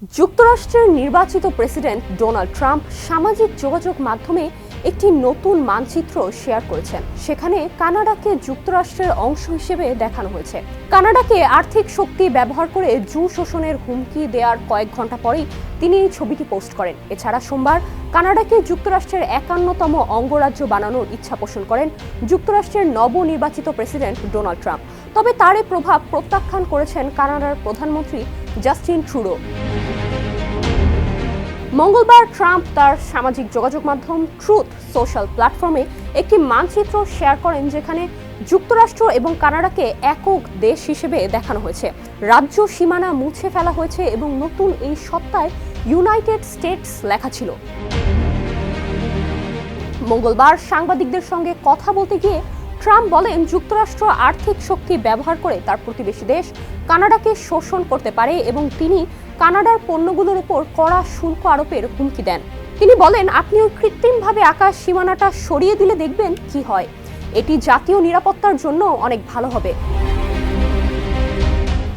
যুক্তরাষ্ট্রের নির্বাচিত president Donald Trump সামাজিক যোগাযোগ মাধ্যমে একটি নতুন মানচিত্র শেয়ার করেছেন। সেখানে কানাডাকে যুক্তরাষ্ট্রের অংশ হিসেবে দেখানো হয়েছে। কানাডাকে আর্থিক শক্তি ব্যবহার করে জু শোষণের হুমকি দেওয়ার কয়েক ঘন্টা পরেই তিনি এই ছবিটি পোস্ট করেন। এছাড়া সোমবার কানাডাকে যুক্তরাষ্ট্রের 51তম অঙ্গরাজ্য বানানোর ইচ্ছা পোষণ করেন যুক্তরাষ্ট্রের নবনির্বাচিত প্রেসিডেন্ট ডোনাল্ড ট্রাম্প। তবে তার এই প্রভাব প্রত্যাখ্যান করেছেন কানাডার প্রধানমন্ত্রী জাস্টিন ট্রুডো। মঙ্গলবার ট্রাম্প তার সামাজিক যোগাযোগ মাধ্যম ট্রুথ সোশ্যাল প্ল্যাটফর্মে একটি মানচিত্র শেয়ার করেন, যেখানে যুক্তরাষ্ট্র এবং কানাডাকে একক দেশ হিসেবে দেখানো হয়েছে। রাজ্য সীমানা মুছে ফেলা হয়েছে এবং নতুন এই সত্তায় ইউনাইটেড স্টেটস লেখা ছিল। মঙ্গলবার সাংবাদিকদের সঙ্গে কথা বলতে গিয়ে ট্রাম্প বলেন, যুক্তরাষ্ট্র আর্থিক শক্তি ব্যবহার করে তার প্রতিবেশী দেশ কানাডাকে শোষণ করতে পারে এবং তিনি কানাডার পণ্যগুলোর উপর কড়া শুল্ক আরোপের হুমকি দেন। তিনি বলেন, আপনিও কৃত্রিমভাবে আকাশ সীমানাটা সরিয়ে দিলে দেখবেন কি হয়। এটি জাতীয় নিরাপত্তার জন্য অনেক ভালো হবে।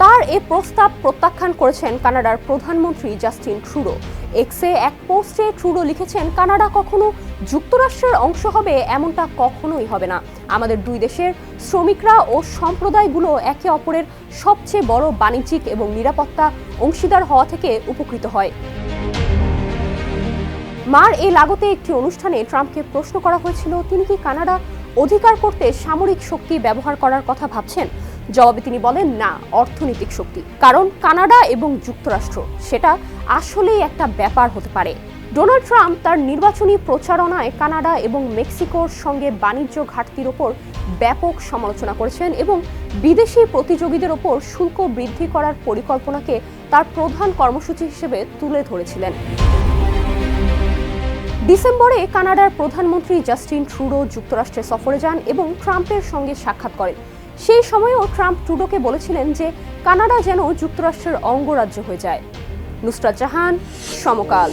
তার এই প্রস্তাব প্রত্যাখ্যান করেছেন কানাডার প্রধানমন্ত্রী জাস্টিন ট্রুডো। এক্সে এক পোস্টে ট্রুডো লিখেছেন, কানাডা কখনো যুক্তরাষ্ট্রের অংশ হবে এমনটা কখনোই হবে না। আমাদের দুই দেশের শ্রমিকরা ও সম্প্রদায়গুলো একে অপরের সবচেয়ে বড় বাণিজ্যিক এবং নিরাপত্তা অংশীদার হওয়া থেকে উপকৃত হয়। মার এই লাগতে একটি অনুষ্ঠানে ট্রাম্পকে প্রশ্ন করা হয়েছিল, তিনি কি কানাডা অধিকার করতে সামরিক শক্তি ব্যবহার করার কথা ভাবছেন। জবাবে তিনি বলেন, না, অর্থনৈতিক শক্তি। কারণ কানাডা এবং যুক্তরাষ্ট্র সেটা আসলেই একটা ব্যাপার হতে পারে। ডোনাল্ড ট্রাম্প তার নির্বাচনী প্রচারণায় কানাডা এবং মেক্সিকোর সঙ্গে বাণিজ্য ঘাটতির ওপর ব্যাপক সমালোচনা করেছেন এবং বিদেশি প্রতিযোগীদের ওপর শুল্ক বৃদ্ধি করার পরিকল্পনাকে তার প্রধান কর্মসূচি হিসেবে তুলে ধরেছিলেন। ডিসেম্বরে কানাডার প্রধানমন্ত্রী জাস্টিন ট্রুডো যুক্তরাষ্ট্রে সফরে যান এবং ট্রাম্পের সঙ্গে সাক্ষাৎ করেন। সেই সময়ও ট্রাম্প ট্রুডোকে বলেছিলেন যে কানাডা যেন যুক্তরাষ্ট্রের অঙ্গরাজ্য হয়ে যায়। নুসরাত জাহান, সমকাল।